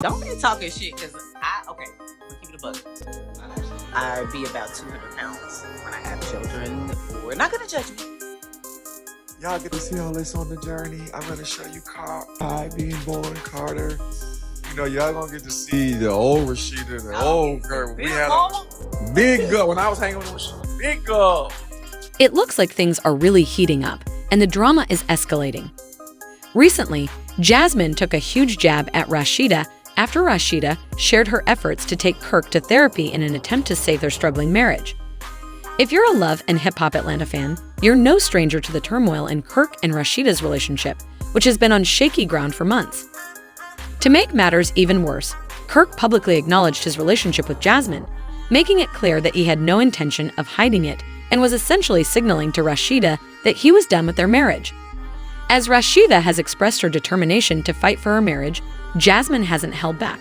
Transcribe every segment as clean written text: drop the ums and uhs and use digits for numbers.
Don't be talking shit, because I'm going to keep it a buck. I'd be about 200 pounds when I have children. We're not going to judge me. Y'all get to see all this on the journey. I'm going to show you Kai being born, Carter. You know, y'all going to get to see the old Rasheeda, the old Kirk. We had a big girl. When I was hanging with Rasheeda, big girl. It looks like things are really heating up, and the drama is escalating. Recently, Jasmine took a huge jab at Rasheeda after Rasheeda shared her efforts to take Kirk to therapy in an attempt to save their struggling marriage. If you're a Love and Hip Hop Atlanta fan, you're no stranger to the turmoil in Kirk and Rasheeda's relationship, which has been on shaky ground for months. To make matters even worse, Kirk publicly acknowledged his relationship with Jasmine, making it clear that he had no intention of hiding it and was essentially signaling to Rasheeda that he was done with their marriage. As Rasheeda has expressed her determination to fight for her marriage, Jasmine hasn't held back.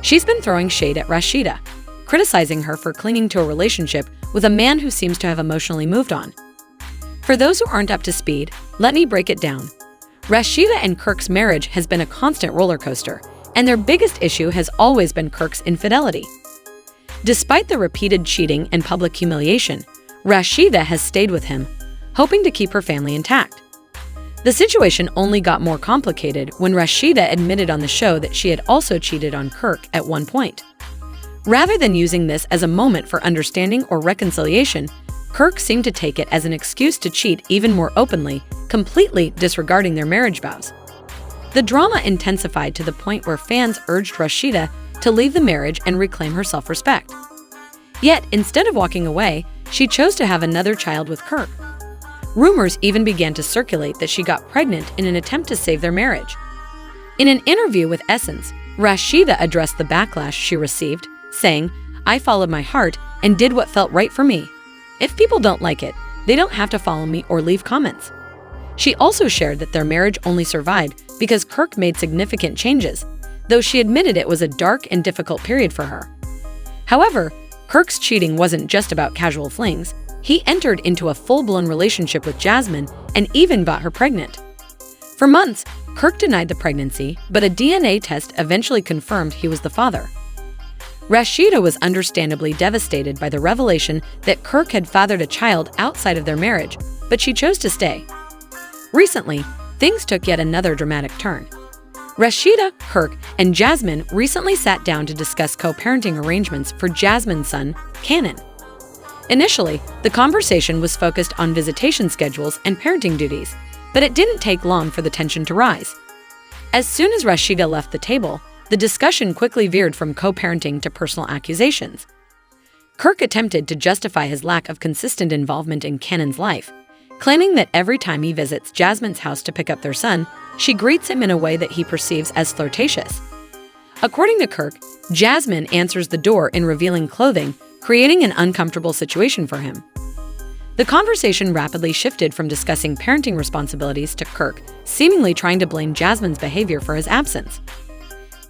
She's been throwing shade at Rasheeda, criticizing her for clinging to a relationship with a man who seems to have emotionally moved on. For those who aren't up to speed, let me break it down. Rasheeda and Kirk's marriage has been a constant roller coaster, and their biggest issue has always been Kirk's infidelity. Despite the repeated cheating and public humiliation, Rasheeda has stayed with him, hoping to keep her family intact. The situation only got more complicated when Rasheeda admitted on the show that she had also cheated on Kirk at one point. Rather than using this as a moment for understanding or reconciliation, Kirk seemed to take it as an excuse to cheat even more openly, completely disregarding their marriage vows. The drama intensified to the point where fans urged Rasheeda to leave the marriage and reclaim her self-respect. Yet, instead of walking away, she chose to have another child with Kirk. Rumors even began to circulate that she got pregnant in an attempt to save their marriage. In an interview with Essence, Rasheeda addressed the backlash she received, saying, "I followed my heart and did what felt right for me. If people don't like it, they don't have to follow me or leave comments." She also shared that their marriage only survived because Kirk made significant changes, though she admitted it was a dark and difficult period for her. However, Kirk's cheating wasn't just about casual flings. He entered into a full-blown relationship with Jasmine and even got her pregnant. For months, Kirk denied the pregnancy, but a DNA test eventually confirmed he was the father. Rasheeda was understandably devastated by the revelation that Kirk had fathered a child outside of their marriage, but she chose to stay. Recently, things took yet another dramatic turn. Rasheeda, Kirk, and Jasmine recently sat down to discuss co-parenting arrangements for Jasmine's son, Cannon. Initially, the conversation was focused on visitation schedules and parenting duties, but it didn't take long for the tension to rise. As soon as Rasheeda left the table, the discussion quickly veered from co-parenting to personal accusations. Kirk attempted to justify his lack of consistent involvement in Cannon's life, claiming that every time he visits Jasmine's house to pick up their son, she greets him in a way that he perceives as flirtatious. According to Kirk, Jasmine answers the door in revealing clothing, creating an uncomfortable situation for him. The conversation rapidly shifted from discussing parenting responsibilities to Kirk seemingly trying to blame Jasmine's behavior for his absence.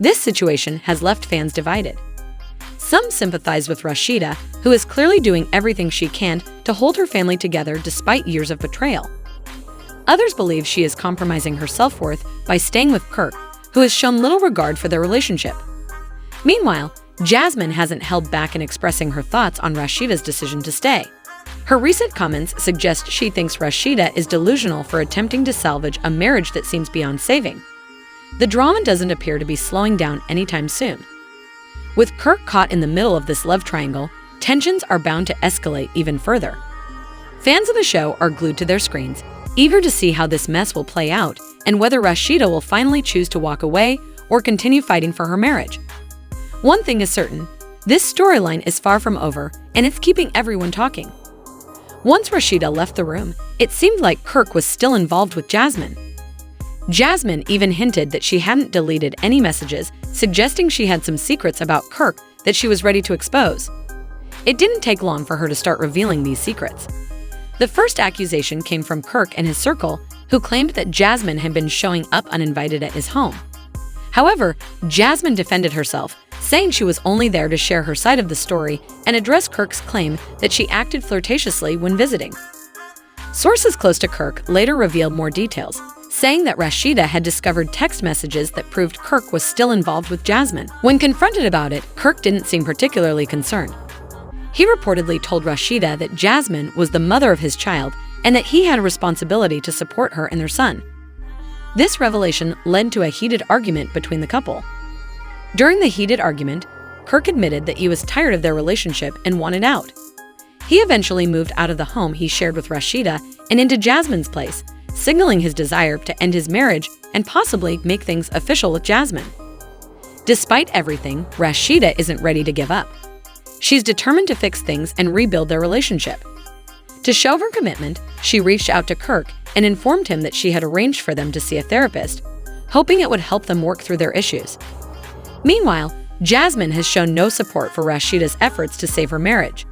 This situation has left fans divided. Some sympathize with Rasheeda, who is clearly doing everything she can to hold her family together despite years of betrayal. Others believe she is compromising her self-worth by staying with Kirk, who has shown little regard for their relationship. Meanwhile, Jasmine hasn't held back in expressing her thoughts on Rasheeda's decision to stay. Her recent comments suggest she thinks Rasheeda is delusional for attempting to salvage a marriage that seems beyond saving. The drama doesn't appear to be slowing down anytime soon. With Kirk caught in the middle of this love triangle, tensions are bound to escalate even further. Fans of the show are glued to their screens, eager to see how this mess will play out and whether Rasheeda will finally choose to walk away or continue fighting for her marriage. One thing is certain, this storyline is far from over, and it's keeping everyone talking. Once Rasheeda left the room, it seemed like Kirk was still involved with Jasmine. Jasmine even hinted that she hadn't deleted any messages, suggesting she had some secrets about Kirk that she was ready to expose. It didn't take long for her to start revealing these secrets. The first accusation came from Kirk and his circle, who claimed that Jasmine had been showing up uninvited at his home. However, Jasmine defended herself, saying she was only there to share her side of the story and address Kirk's claim that she acted flirtatiously when visiting. Sources close to Kirk later revealed more details, saying that Rasheeda had discovered text messages that proved Kirk was still involved with Jasmine. When confronted about it, Kirk didn't seem particularly concerned. He reportedly told Rasheeda that Jasmine was the mother of his child and that he had a responsibility to support her and their son. This revelation led to a heated argument between the couple. During the heated argument, Kirk admitted that he was tired of their relationship and wanted out. He eventually moved out of the home he shared with Rasheeda and into Jasmine's place, signaling his desire to end his marriage and possibly make things official with Jasmine. Despite everything, Rasheeda isn't ready to give up. She's determined to fix things and rebuild their relationship. To show her commitment, she reached out to Kirk and informed him that she had arranged for them to see a therapist, hoping it would help them work through their issues. Meanwhile, Jasmine has shown no support for Rasheeda's efforts to save her marriage.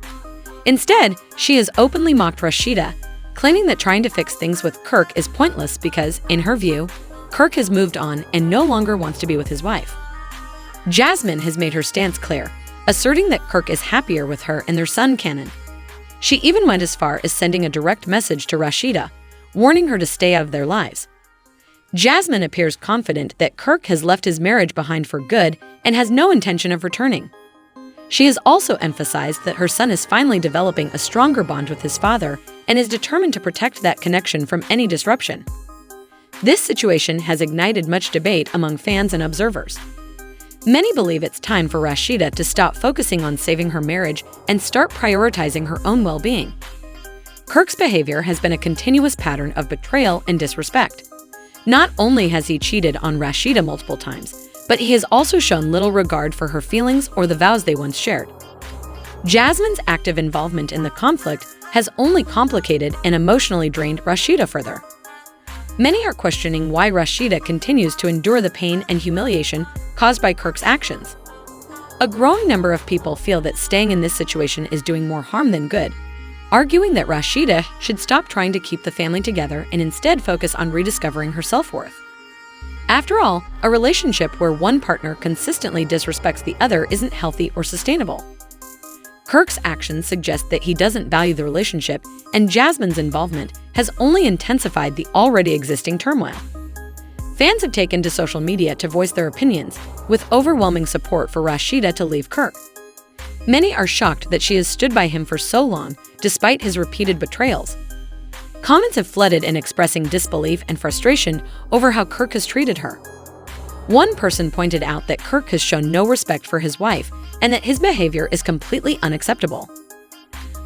Instead, she has openly mocked Rasheeda, claiming that trying to fix things with Kirk is pointless because, in her view, Kirk has moved on and no longer wants to be with his wife. Jasmine has made her stance clear, asserting that Kirk is happier with her and their son Canon. She even went as far as sending a direct message to Rasheeda, warning her to stay out of their lives. Jasmine appears confident that Kirk has left his marriage behind for good and has no intention of returning. She has also emphasized that her son is finally developing a stronger bond with his father and is determined to protect that connection from any disruption. This situation has ignited much debate among fans and observers. Many believe it's time for Rasheeda to stop focusing on saving her marriage and start prioritizing her own well-being. Kirk's behavior has been a continuous pattern of betrayal and disrespect. Not only has he cheated on Rasheeda multiple times, but he has also shown little regard for her feelings or the vows they once shared. Jasmine's active involvement in the conflict has only complicated and emotionally drained Rasheeda further. Many are questioning why Rasheeda continues to endure the pain and humiliation caused by Kirk's actions. A growing number of people feel that staying in this situation is doing more harm than good, arguing that Rasheeda should stop trying to keep the family together and instead focus on rediscovering her self-worth. After all, a relationship where one partner consistently disrespects the other isn't healthy or sustainable. Kirk's actions suggest that he doesn't value the relationship, and Jasmine's involvement has only intensified the already existing turmoil. Fans have taken to social media to voice their opinions, with overwhelming support for Rasheeda to leave Kirk. Many are shocked that she has stood by him for so long, despite his repeated betrayals. Comments have flooded in expressing disbelief and frustration over how Kirk has treated her. One person pointed out that Kirk has shown no respect for his wife and that his behavior is completely unacceptable.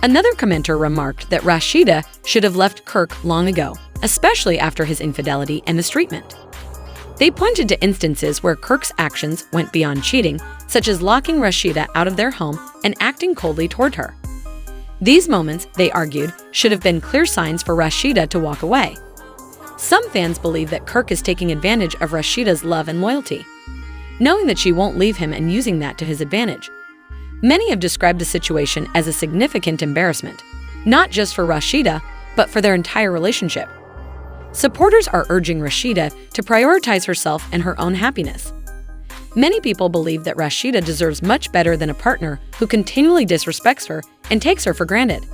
Another commenter remarked that Rasheeda should have left Kirk long ago, especially after his infidelity and mistreatment. They pointed to instances where Kirk's actions went beyond cheating, such as locking Rasheeda out of their home and acting coldly toward her. These moments, they argued, should have been clear signs for Rasheeda to walk away. Some fans believe that Kirk is taking advantage of Rasheeda's love and loyalty, knowing that she won't leave him and using that to his advantage. Many have described the situation as a significant embarrassment, not just for Rasheeda, but for their entire relationship. Supporters are urging Rasheeda to prioritize herself and her own happiness. Many people believe that Rasheeda deserves much better than a partner who continually disrespects her and takes her for granted.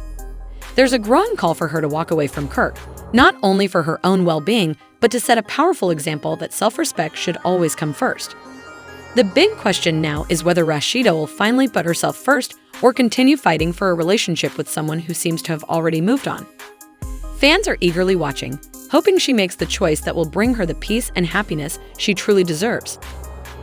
There's a growing call for her to walk away from Kirk, not only for her own well-being, but to set a powerful example that self-respect should always come first. The big question now is whether Rasheeda will finally put herself first or continue fighting for a relationship with someone who seems to have already moved on. Fans are eagerly watching, hoping she makes the choice that will bring her the peace and happiness she truly deserves.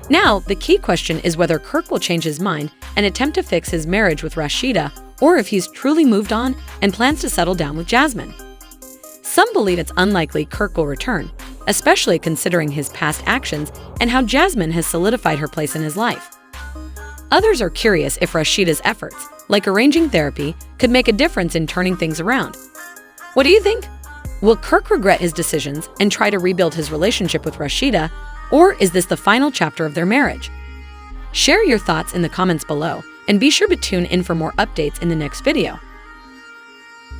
Now, the key question is whether Kirk will change his mind and attempt to fix his marriage with Rasheeda, or if he's truly moved on and plans to settle down with Jasmine. Some believe it's unlikely Kirk will return, especially considering his past actions and how Jasmine has solidified her place in his life. Others are curious if Rasheeda's efforts, like arranging therapy, could make a difference in turning things around. What do you think? Will Kirk regret his decisions and try to rebuild his relationship with Rasheeda, or is this the final chapter of their marriage? Share your thoughts in the comments below, and be sure to tune in for more updates in the next video.